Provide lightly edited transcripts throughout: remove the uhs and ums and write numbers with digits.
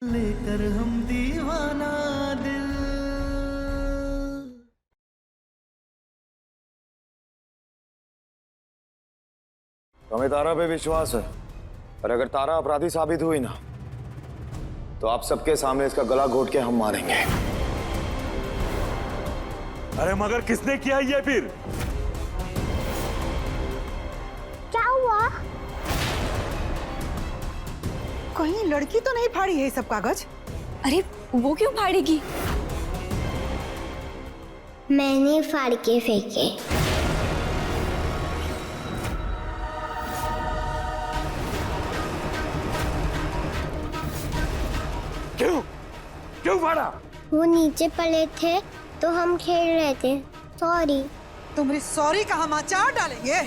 लेकर हम दीवाना दिल। हमें तारा पे विश्वास है, और अगर तारा अपराधी साबित हुई ना, तो आप सबके सामने इसका गला घोट के हम मारेंगे। अरे मगर किसने किया ये फिर? क्या हुआ? कहीं लड़की तो नहीं फाड़ी है ये सब कागज? अरे वो क्यों फाड़ेगी? मैंने फाड़ के फेंके। क्यों? क्यों फाड़ा? वो नीचे पड़े थे तो हम खेल रहे थे। सॉरी। तुम्हारी सॉरी का हम अचार डालेंगे।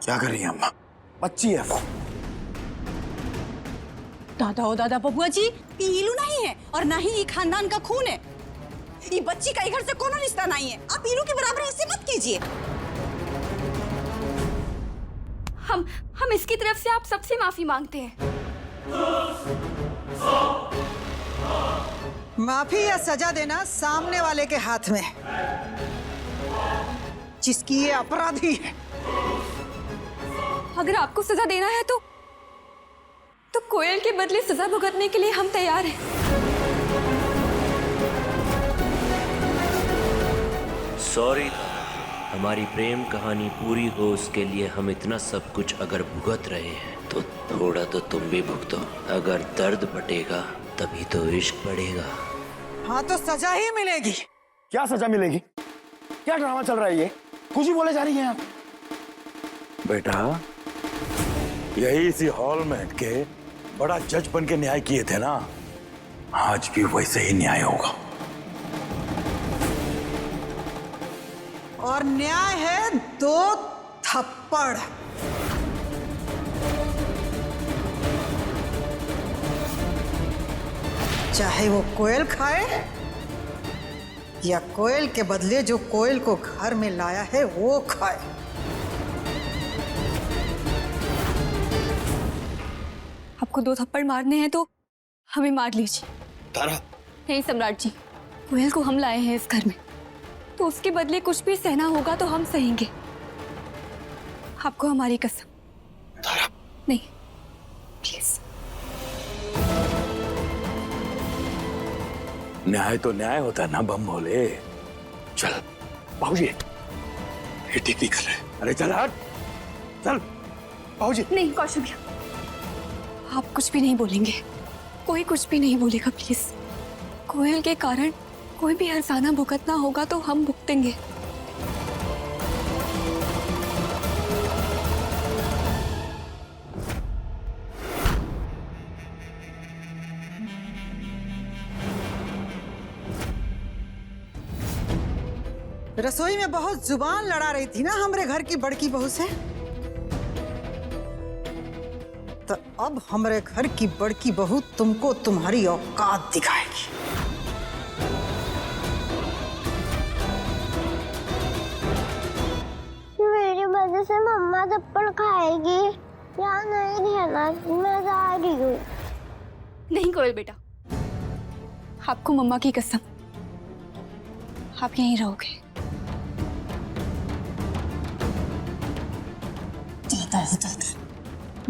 क्या कर रही है अम्मा? बच्ची है वो। दादा ओ दादा बबुआ जी, पीलू नहीं है और ना ही ये खानदान का खून है। ये बच्ची का घर से कोनो रिश्ता नहीं है। आप पीलू के बराबर इससे मत कीजिए। हम इसकी तरफ से आप सबसे माफी मांगते हैं। माफी या सजा देना सामने वाले के हाथ में है, जिसकी ये अपराधी है। अगर आपको सजा देना है तो कोयल के बदले सजा भुगतने के लिए हम तैयार हैं। सॉरी, हमारी प्रेम कहानी पूरी हो उसके लिए हम इतना सब कुछ अगर भुगत रहे हैं तो थोड़ा तो तुम भी भुगतो। अगर दर्द बटेगा तभी तो इश्क बढ़ेगा। हाँ तो सजा ही मिलेगी। क्या सजा मिलेगी? क्या ड्रामा चल रहा है ये? कुछ ही बोले जा रही हैं आप। बेटा, यही इसी हॉल में के बड़ा जज बन के न्याय किए थे ना, आज भी वैसे ही न्याय होगा। और न्याय है 2 थप्पड़। चाहे वो कोयल खाए या कोयल के बदले जो कोयल को घर में लाया है वो खाए। आपको 2 थप्पड़ मारने हैं तो हमें मार लीजिए। तारा, नहीं सम्राट जी, कोयल को हम लाए हैं इस घर में, तो उसके बदले कुछ भी सहना होगा तो हम सहेंगे। आपको हमारी कसम। तारा, नहीं प्लीज। न्याय तो न्याय होता है ना बम भोले। चल बाबूजी, ये ठीक नहीं कर रहे। अरे चल हट, चल बाबूजी। नहीं कौशल भैया, आप कुछ भी नहीं बोलेंगे। कोई कुछ भी नहीं बोलेगा प्लीज। कोयल के कारण कोई भी हर्जाना भुगतना होगा तो हम भुगतेंगे। रसोई में बहुत जुबान लड़ा रही थी ना हमरे घर की बड़की बहू से, तो अब हमरे घर की बड़की बहू तुमको तुम्हारी औकात दिखाएगी। मेरी वजह से मम्मा थप्पड़ खाएगी या नहीं देना? मैं जा रही हूँ। नहीं कोयल बेटा, आपको मम्मा की कसम, आप यहीं रहोगे।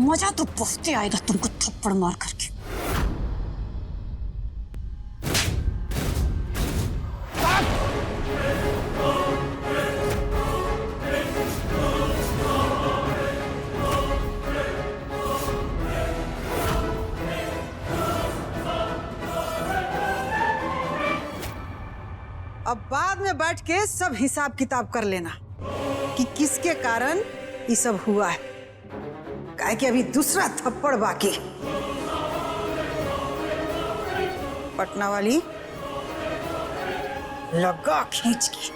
मजा तो बहुत आएगा तुमको थप्पड़ मार करके। अब बाद में बैठ के सब हिसाब किताब कर लेना कि किसके कारण ये सब हुआ है। काहे कि अभी दूसरा थप्पड़ बाकी। पटना वाली लगा खींच की।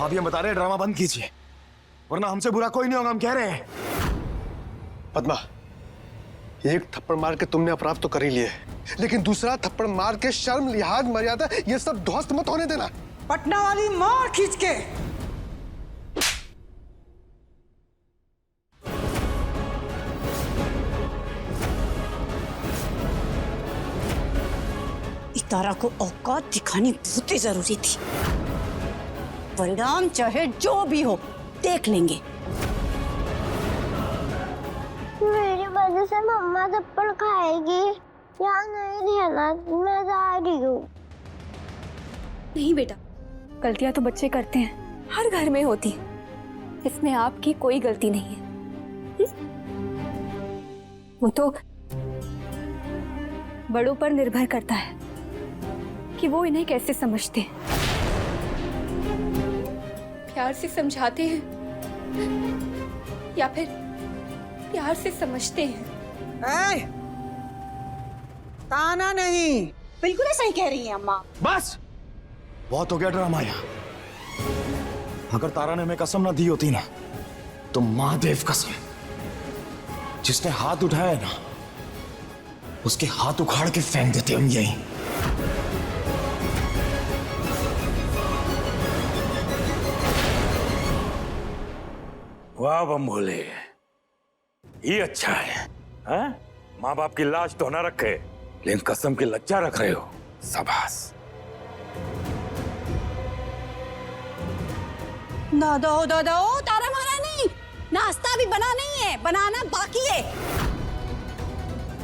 भाभी हम बता रहे हैं ड्रामा बंद कीजिए, वरना हमसे बुरा कोई नहीं होगा, हम कह रहे हैं। पद्मा, एक थप्पड़ मार के तुमने अपराध तो कर ही लिए, लेकिन दूसरा थप्पड़ मार के शर्म, लिहाज, मर्यादा ये सब ध्वस्त मत होने देना। पटना वाली मार खींच के। तारा को औकात दिखानी बहुत ही जरूरी थी। परिणाम चाहे जो भी हो देख लेंगे। मेरी वजह से मम्मा थप्पड़ खाएगी। यहाँ नहीं रहना, मैं जा रही हूँ। नहीं बेटा, गलतियां तो बच्चे करते हैं, हर घर में होती है, इसमें आपकी कोई गलती नहीं है। वो तो बड़ों पर निर्भर करता है कि वो इन्हें कैसे समझते हैं, प्यार से समझाते हैं या फिर प्यार से समझते हैं। ताना नहीं। बिल्कुल ऐसा ही कह रही है अम्मा। बस बहुत हो गया ड्रामा यहाँ। अगर तारा ने हमें कसम ना दी होती ना, तो महादेव कसम, जिसने हाथ उठाया ना उसके हाथ उखाड़ के फेंक देते हम यहीं। वाह बम्बोले, ये अच्छा है, हाँ? माँ बाप की लाज तो ना रखे, लेकिन कसम की लज्जा रख रहे हो, शाबाश। दादा तारा मारा नहीं, नाश्ता भी बना नहीं है, बनाना बाकी है।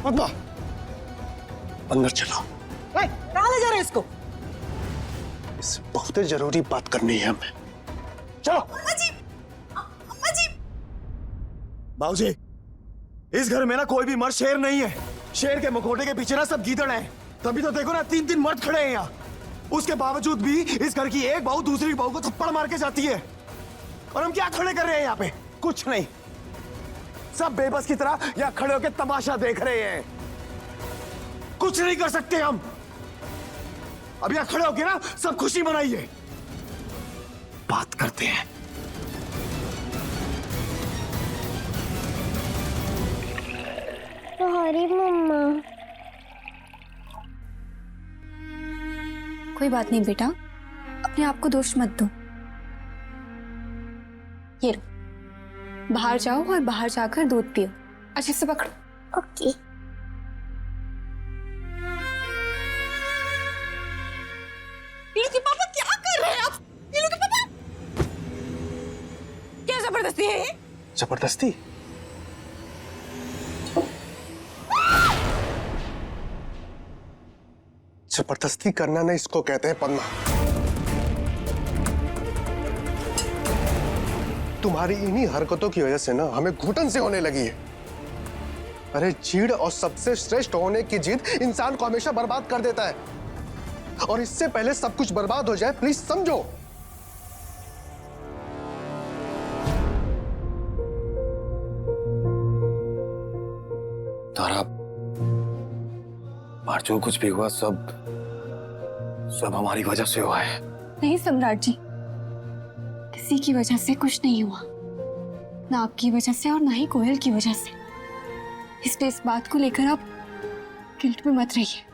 पद्मा, अंदर चलो। कहाँ ले जा रहे हैं इसको? इससे बहुत जरूरी बात करनी है हमें। चलो। बाबूजी, इस घर में ना कोई भी मर्द शेर नहीं है। शेर के मुखौटे के पीछे ना सब गीदड़ हैं। तभी तो देखो ना 3-3 मर्द खड़े हैं यहाँ। उसके बावजूद भी इस घर की एक बहू दूसरी बहू को थप्पड़ मार के जाती है। और हम क्या खड़े कर रहे हैं यहाँ पे? कुछ नहीं, सब बेबस की तरह यहाँ खड़े होकर तमाशा देख रहे हैं। कुछ नहीं कर सकते हम। अब यहाँ खड़े होके ना सब खुशी मनाइए, बात करते हैं। सॉरी मम्मा। कोई बात नहीं बेटा, अपने आप को दोष मत दो। ये लो, बाहर जाओ और बाहर जाकर दूध पियो। अच्छे से पकड़ो। ओके। पीलू के पापा क्या कर रहे हैं आप? पीलू के पापा क्या जबरदस्ती है ये? जबरदस्ती? जबरदस्ती करना नहीं इसको कहते हैं पद्मा। तुम्हारी इन्हीं हरकतों की वजह से ना हमें घुटन से होने लगी है। अरे चीड़ और सबसे श्रेष्ठ होने की जिद इंसान को हमेशा बर्बाद कर देता है, और इससे पहले सब कुछ बर्बाद हो जाए प्लीज समझो। तारा, और जो कुछ भी हुआ सब हमारी वजह से हुआ है। नहीं सम्राट जी, किसी की वजह से कुछ नहीं हुआ, ना आपकी वजह से और ना ही कोयल की वजह से। इसलिए इस बात को लेकर आप गिल्ट में मत रहिए,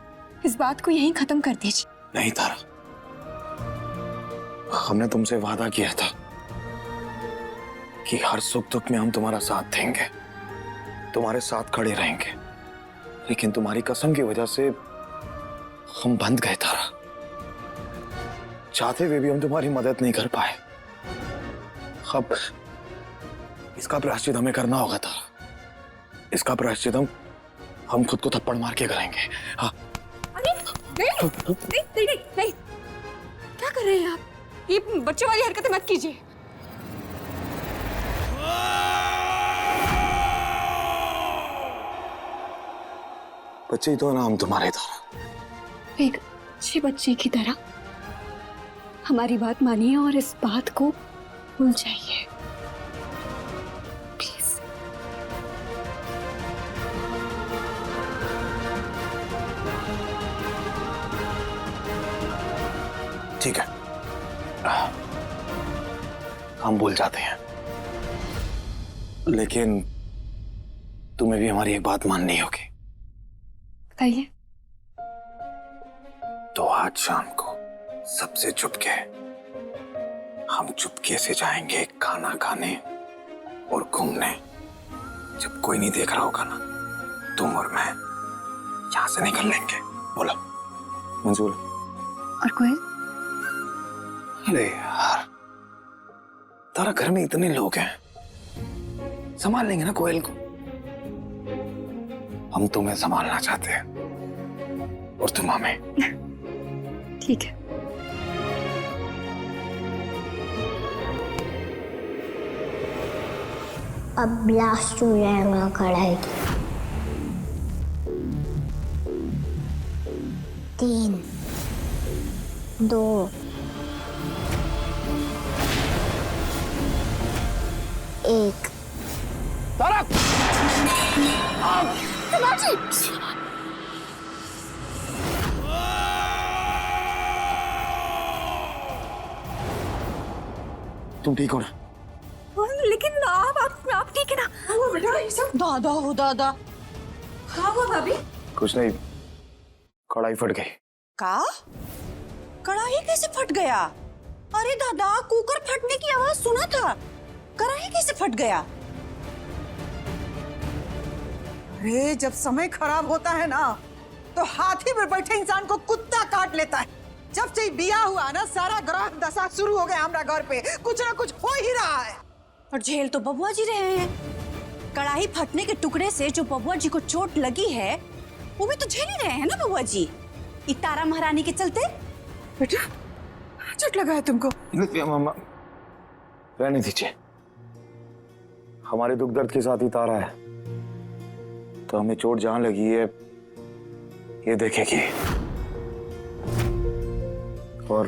इस बात को यहीं खत्म कर दीजिए। नहीं तारा, हमने तुमसे वादा किया था कि हर सुख दुख में हम तुम्हारा साथ देंगे, तुम्हारे साथ खड़े रहेंगे, लेकिन तुम्हारी कसम की वजह से हम बंध गए तारा। चाहते हुए भी हम तुम्हारी मदद नहीं कर पाए। अब इसका प्रायश्चित हमें करना होगा तारा। इसका प्रायश्चित हम खुद को थप्पड़ मार के करेंगे। हाँ। नहीं, नहीं, नहीं, नहीं, नहीं। क्या कर रहे हैं आप? ये बच्चों वाली हरकतें मत कीजिए। बच्चे ही तो है ना हम तुम्हारे तारा। एक अच्छे बच्चे की तरह हमारी बात मानिए और इस बात को भूल जाइए प्लीज। ठीक है, हम भूल जाते हैं, लेकिन तुम्हें भी हमारी एक बात माननी होगी। बताइए। तो आज शाम को सबसे चुपके हम चुपके से जाएंगे खाना खाने और घूमने। जब कोई नहीं देख रहा होगा ना, तुम और मैं यहां से निकल लेंगे। बोलो मंजूर? और कोई? अरे यार, तारा घर में इतने लोग हैं, संभाल लेंगे ना कोयल को। हम तुम्हें संभालना चाहते हैं और तुम हमें। ठीक है। अब ब्लास्ट हो जाएगा कढ़ाई। 3, 2, 1। तुम ठीक हो ना? लेकिन आप ठीक है ना? दादा हो दादा, क्या हुआ भाभी? कुछ नहीं, कढ़ाई फट गई। का? कढ़ाई कैसे फट गया? अरे दादा, कुकर फटने की आवाज सुना था, कढ़ाई कैसे फट गया? अरे जब समय खराब होता है ना, तो हाथी पर बैठे इंसान को कुत्ता काट लेता है। जब से बिया हुआ ना, सारा ग्रह दशा शुरू हो गया हमारा घर पे। कुछ ना कुछ हो ही रहा है। और झेल तो बबुआ जी रहे हैं। कढ़ाई फटने के टुकड़े से जो बबुआ जी को चोट लगी है, वो भी तो झेल ही रहे हैं ना बबुआ जी, तारा महारानी के चलते। बेटा, चोट लगा है तुमको? मामा रहने दीजिए, हमारे दुख दर्द के साथ ही तारा है, तो हमें चोट जहां लगी है ये देखेगी, और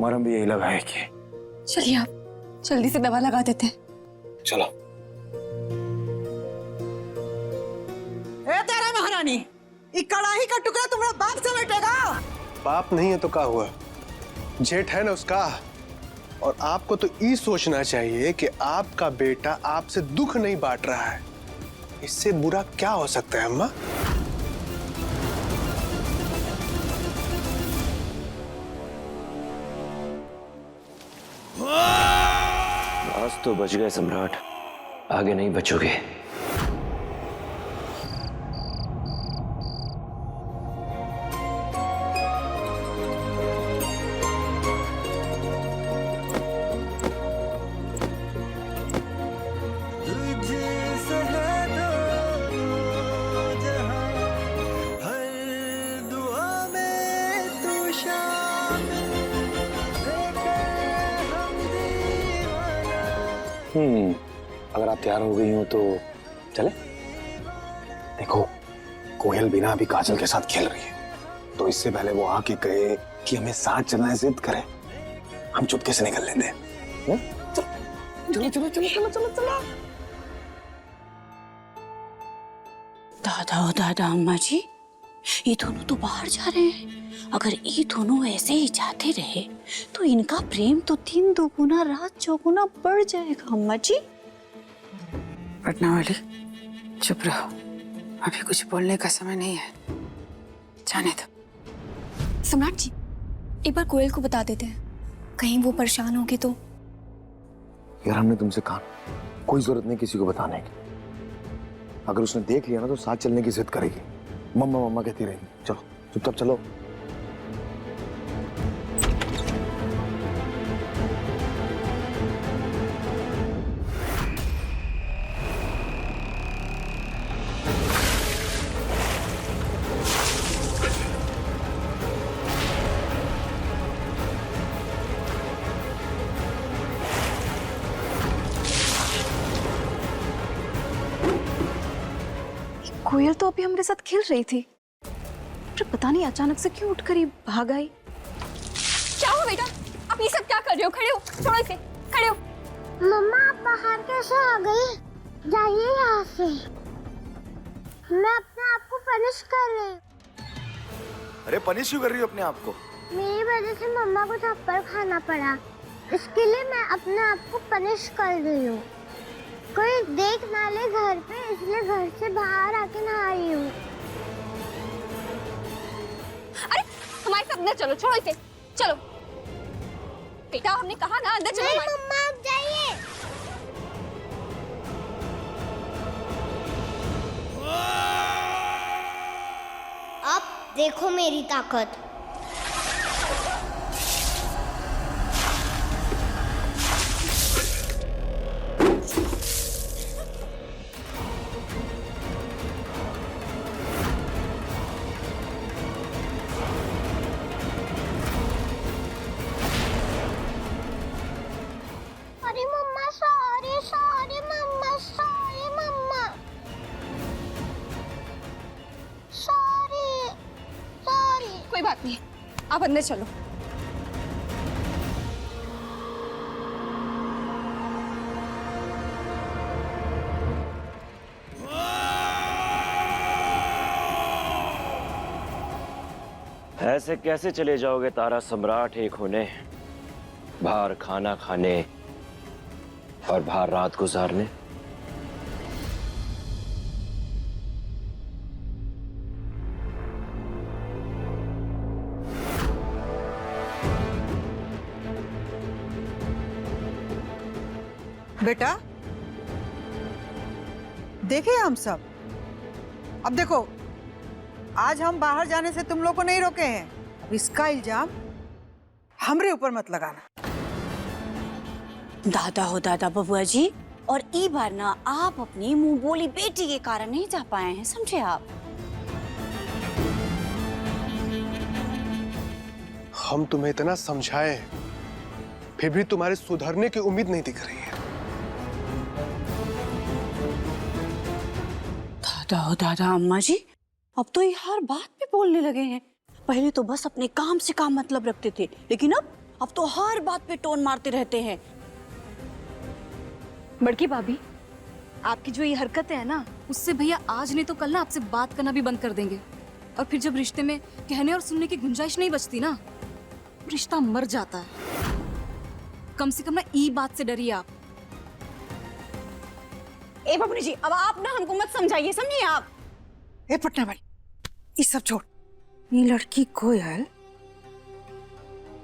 मरहम भी यही लगाएगी। चलिए आप जल्दी से दवा लगा देते हैं। चलो। ए तारा महारानी, ये कढ़ाई का टुकड़ा तुम्हारा बाप समेटेगा। बाप नहीं है तो क्या हुआ, जेठ है ना उसका। और आपको तो ये सोचना चाहिए कि आपका बेटा आपसे दुख नहीं बांट रहा है। इससे बुरा क्या हो सकता है अम्मा? आज तो बच गए सम्राट, आगे नहीं बचोगे। तुझसे है दो जहां, हर दुआ में तू शामिल, लेकर हम दीवाना। अगर आप तैयार हो गई हो तो चले। देखो, कोयल बिना अभी काजल के साथ खेल रही है, तो इससे पहले वो आके कहे कि हमें साथ चलना है, जिद करे, हम चुपके से निकल लेते हैं। चलो चलो चलो चलो चलो चलो। दादा हो दादा, अम्मा जी, ये दोनों तो बाहर जा रहे हैं। अगर ये दोनों ऐसे ही जाते रहे तो इनका प्रेम तो 3 दुगुना रात चौगुना बढ़ जाएगा। अम्मा जी, पटना वाली, चुप रहो, अभी कुछ बोलने का समय नहीं है, जाने दो। सम्राट जी, एक बार कोयल को बता देते हैं, कहीं वो परेशान होगी तो। यार, हमने तुमसे कहा कोई जरूरत नहीं किसी को बताने की। अगर उसने देख लिया ना तो साथ चलने की जिद करेगी, मम्मा मम्मा कहती रहेगी। चलो चुपचाप चलो। कोयल तो अभी हमारे साथ खेल रही थी, पर पता नहीं अचानक से क्यों उठकर ये भाग आई। क्या हुआ बेटा, आप ये सब क्या कर रहे हो? खड़े हो, छोड़ो इसे, खड़े हो। मम्मा, आप बाहर कैसे आ गई? जाइए यहाँ से, मैं अपने आप को पनिश कर रही हूँ। अरे पनिश क्यों कर रही हो अपने आप को? मेरी वजह से मम्मा को थप्पड़ खाना पड़ा। इसके लिए मैं अपने आप को पनिश कर रही हूँ। कोई देख ना ले घर पे, इसलिए घर से बाहर आके नहा रही हूँ। अरे हमारे साथ अंदर चलो, छोड़ो इसे, चलो बेटा, हमने कहा ना अंदर चलो। नहीं मम्मा, आप जाइए। अब देखो मेरी ताकत। अरे मम्मा, सॉरी सॉरी मम्मा, सॉरी मम्मा, सॉरी सॉरी। कोई बात नहीं, आप अंदर चलो। ऐसे कैसे चले जाओगे तारा सम्राट एक होने, बाहर खाना खाने और बाहर रात गुजारने? बेटा देखे हम सब, अब देखो, आज हम बाहर जाने से तुम लोग को नहीं रोके हैं। अब इसका इल्जाम हमरे ऊपर मत लगाना। दादा हो दादा बबुआ जी, और ई बार ना आप अपनी मुंह बोली बेटी के कारण नहीं जा पाए हैं, समझे आप? हम तुम्हें इतना समझाए, फिर भी तुम्हारे सुधरने की उम्मीद नहीं दिख रही है। दादा हो दादा अम्मा जी, अब तो ये हर बात पे बोलने लगे हैं। पहले तो बस अपने काम से काम मतलब रखते थे, लेकिन अब तो हर बात पे टोन मारते रहते हैं। बड़की भाभी, आपकी जो ये हरकतें है ना, उससे भैया आज नहीं तो कल ना आपसे बात करना भी बंद कर देंगे। और फिर जब रिश्ते में कहने और सुनने की गुंजाइश नहीं बचती ना, रिश्ता मर जाता है। कम से कम ना ई बात से डरिए आप। ए बबुनी जी, अब आप ना हमको मत समझाइए, समझिए आप। ए पटना भाई, ये सब छोड़। ये लड़की कोयल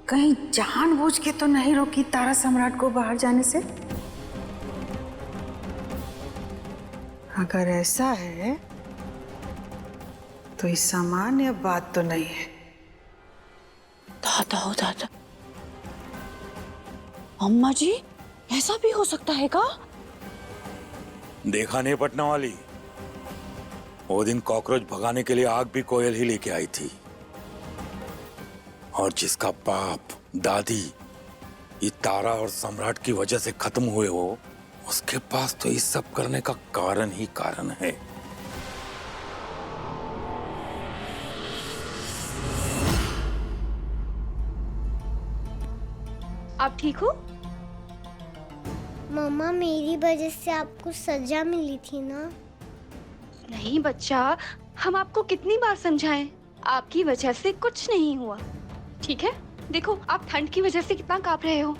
कहीं जानबूझ के तो नहीं रोकी तारा सम्राट को बाहर जाने से? अगर ऐसा है तो ये सामान्य बात तो नहीं है। दादा हो दादा अम्मा जी, ऐसा भी हो सकता है का? देखा नहीं पटना वाली, वो दिन कॉकरोच भगाने के लिए आग भी कोयल ही लेके आई थी। और जिसका बाप दादी ये तारा और सम्राट की वजह से खत्म हुए हो, उसके पास तो ये सब करने का कारण ही कारण है। आप ठीक हो? मम्मा, मेरी वजह से आपको सजा मिली थी ना? नहीं बच्चा, हम आपको कितनी बार समझाएं, आपकी वजह से कुछ नहीं हुआ, ठीक है? देखो, आप ठंड की वजह से कितना कांप रहे हो।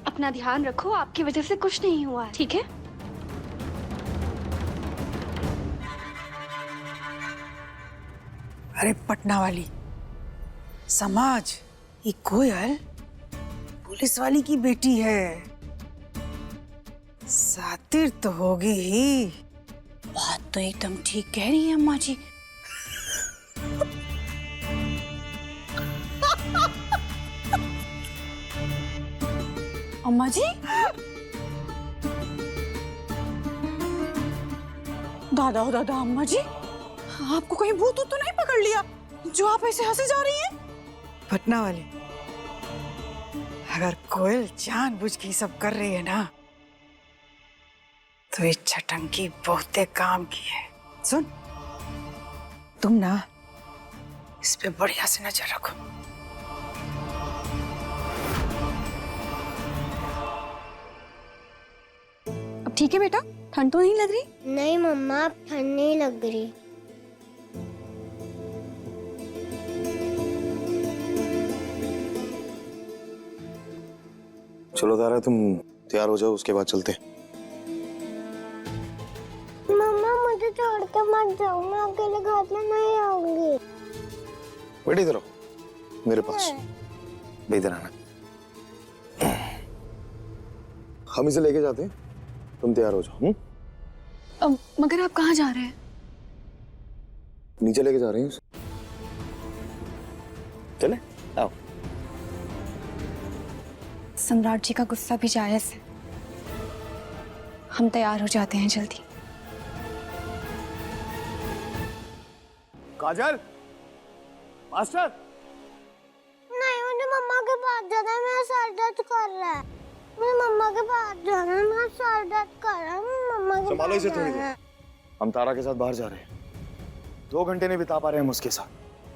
अपना ध्यान रखो, आपकी वजह से कुछ नहीं हुआ है, ठीक है? अरे पटना वाली, समाज, ये कोयल पुलिस वाली की बेटी है, सातिर तो होगी ही। बात तो एकदम ठीक कह रही है अम्मा जी। अम्मा जी, दादा हो दादा अम्मा जी, आपको कहीं भूत तो नहीं पकड़ लिया जो आप ऐसे हंसे जा रही हैं? पटना वाली, अगर कोयल जानबूझ के सब कर रही है ना, तो ये छटंकी बहुते काम की है। सुन, तुम ना इस पे बढ़िया से नजर रखो। अब ठीक है बेटा, ठंड तो नहीं लग रही? नहीं मम्मा, अब ठंड नहीं लग रही। चलो तारा, तुम तैयार हो जाओ, उसके बाद चलते हैं। मम्मा मुझे छोड़ के मत जाओ, मैं अकेले घर में नहीं आऊंगी। बेटा इधर आओ, मेरे पास। इधर आना, हम इसे लेके जाते हैं, तुम तैयार हो जाओ। मगर आप कहाँ जा रहे हैं? नीचे लेके जा रहे हैं उसे। चले आओ। सम्राट जी का गुस्सा भी जायज है। हम तैयार हो जाते हैं जल्दी। काजल, मास्टर। नहीं, मुझे मम्मा के पास जाना है, मेरा सर दर्द कर रहा है। मुझे मम्मा के पास जाना है, मेरा सर दर्द कर रहा है, मुझे मम्मा के संभालो पास इसे थोड़ी जाना है। देर। हम तारा के साथ बाहर जा रहे हैं, 2 घंटे नहीं बिता पा रहे हैं हम उसके साथ।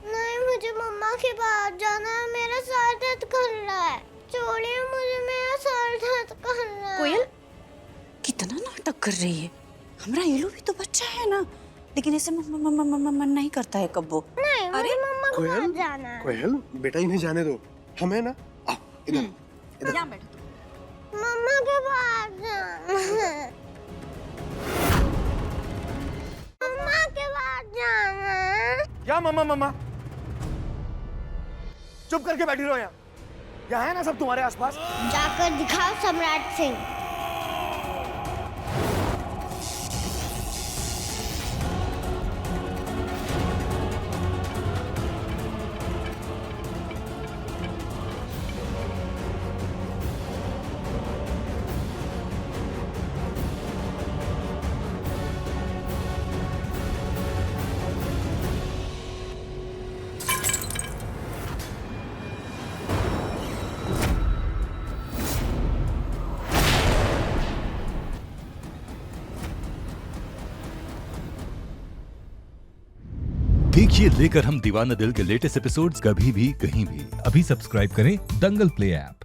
नहीं, मुझे मम्मा के पास जाना है, मेरा सर दर्द कर रहा है। छोड़िए मुझे, मेरा सर दर्द कर रहा है। कोयल कितना नाटक कर रही है। हमारा येलो भी तो बच्चा है ना, लेकिन ऐसे मन नहीं करता है कब वो। नहीं, मुझे मम्मा के कोयल, पास जाना है। कोयल बेटा इन्हें जाने दो, हमें ना आओ इधर इधर। यहाँ बैठो। मम्मा के पास जाना है। मम्मा के पास जाना है। क्या मम्मा मम्मा? चुप करके बैठी रहो यहाँ। यहाँ है ना सब तुम्हारे आसपास। जाकर दिखाओ सम्राट सिंह। देखिए लेकर हम दीवाना दिल के लेटेस्ट एपिसोड्स कभी भी कहीं भी। अभी सब्सक्राइब करें दंगल प्ले ऐप।